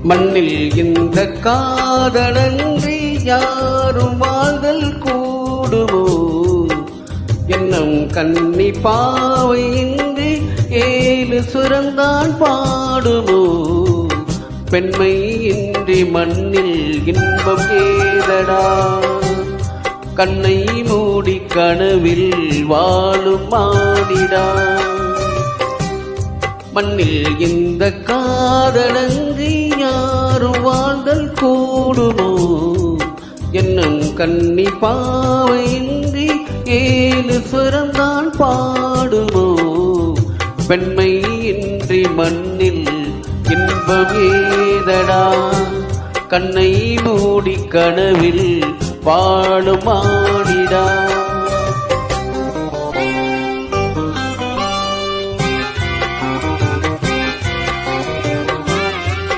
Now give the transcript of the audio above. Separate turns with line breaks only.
மண்ணில் இந்த காதலன்றி யாரும் வாழ்தல் கூடுமோ? என்னும் கன்னி பாவை இன்றி 7 சுரந்தான் பாடுமோ? பெண்மை இன்றி மண்ணில் இன்பம் ஏதடா? கண்ணை மூடி கனவில் வாழும் மானிடா. மண்ணில் இந்த காதலன்றி யாரும் வாழ்தல் கூடுமோ? என்னும் கன்னி பாவை இன்றி 7 சுரந்தான் பாடுமோ? பெண்மை இன்றி மண்ணில் இன்பம் ஏதடா? கண்ணை மூடி கனவில் வாழும் மானிடா.